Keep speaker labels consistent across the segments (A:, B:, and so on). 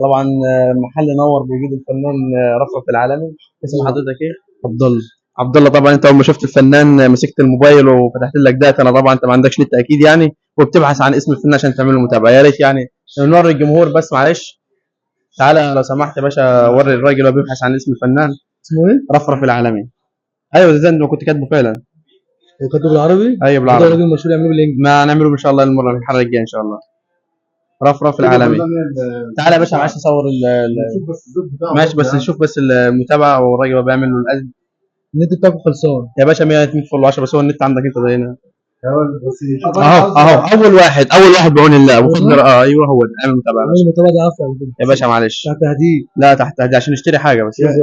A: طبعا محل نور بيجيب الفنان رفرف العالمي. اسم حضرتك ايه؟
B: عبد الله.
A: عبد الله. طبعا انت اول ما شفت الفنان مسكت الموبايل وفتحت لك داتا. انا طبعا انت ما عندكش نت اكيد يعني، وبتبحث عن اسم الفنان عشان تعمل له متابعه. يا ريت يعني نوري الجمهور بس معلش. تعالى لو سمحت يا باشا وري الراجل وهو بيبحث عن اسم الفنان.
B: اسمه ايه؟
A: رفرف العالمي. ايوه ده انت كنت كاتبه فعلا.
B: هو كاتبه بالعربي؟
A: ايوه
B: ده
A: بالعربي.
B: راجل مشهور يعمله بالانجلش.
A: ما نعمله ان شاء الله المره الحلقه الجايه ان شاء الله. رفرف العالمي. تعالى يا باشا معلش نصور ماشي بس نشوف بس المتابعه والراجل وهو بيعمل له القلب.
B: النت بتاعكم خلصان.
A: يا باشا 100 فل 10 بس هو النت عندك انت زينا. اهو اول واحد بعون الله بفضل ايوه هو ده. اعمل متابعه يا
B: عامل
A: باشا.
B: المتابعه دي عافيه كده.
A: يا باشا معلش.
B: تحت تهديد.
A: لا تحت دي عشان نشتري حاجه بس.
B: ماشي.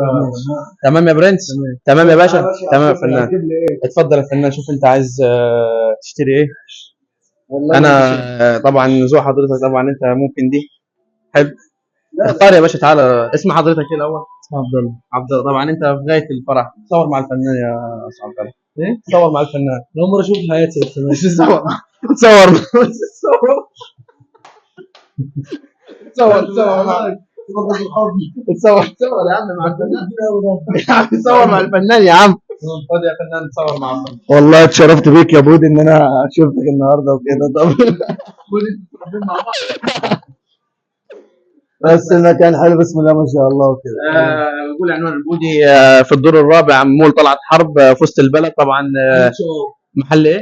A: تمام يا برنس.
B: تمام.
A: تمام يا باشا. تمام يا فنان. اتفضل يا فنان شوف انت عايز تشتري ايه. انا طبعا ذوق حضرتك طبعا انت ممكن دي. حلو. اختار يا باشا. تعالى اسم حضرتك ايه الاول؟
B: اسمه عبد الله.
A: عبد الله. طبعا انت في غايه الفرح. تصور مع الفنان يا استاذ عبد الله.
B: ايه؟
A: تصور مع الفنان.
B: اول مره اشوف في حياتي بس
A: مش
B: ماشي.
A: تصور. تصور تصور تصور معك. تصور يا عم مع الفنان. يا عم تصور مع الفنان يا عم. خد يا فنان تصور مع الفنان.
B: والله اتشرفت بيك يا بودي ان انا شفتك النهارده وكده. طب بس المكان حلو بسم الله ما شاء الله وكده.
A: نقول عنوان البودي في الدور الرابع مول طلعت حرب في وسط البلد طبعا. محل ايه؟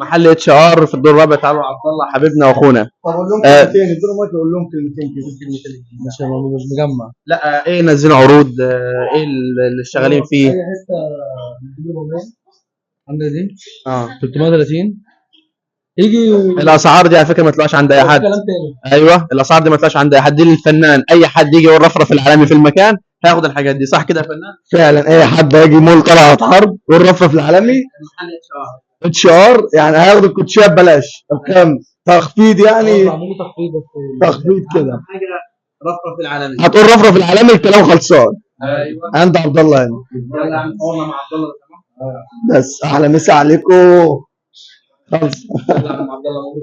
A: محل HR في الدور الرابع. تعالوا عبد الله حبيبنا واخونا.
B: طب اقول لهم كلمتين ادوا ما تقول لهم كلمتين كده. مش مش مجمع.
A: لا ايه نزلوا عروض ايه اللي شغالين فيه.
B: اي حته عامله دي
A: 330
B: 330 يجي
A: الاسعار دي على فكره ما تطلعش عند اي حد.
B: كلام تاني.
A: ايوه الاسعار دي ما تطلعش عند اي حد. دي للفنان. اي حد يجي يرفرف العالمي في المكان هياخد الحاجات دي. صح كده يا فنان؟
B: فعلا اي حد هيجي مول طلعت حرب والرفرف العالمي
A: محل
B: HR يعني هياخد الكوتشيه ببلاش. طب كام تخفيض يعني؟
A: معمول تخفيض بس.
B: تخفيض كده.
A: حاجه رفرف العالمي.
B: هتقول رفرف العالمي الكلام خلصان.
A: ايوه.
B: عند عبد الله هنا.
A: يلا يا عم صورنا مع عبد الله.
B: بس احلى مسا عليكم. خلص.
A: يلا يا عم عبد الله.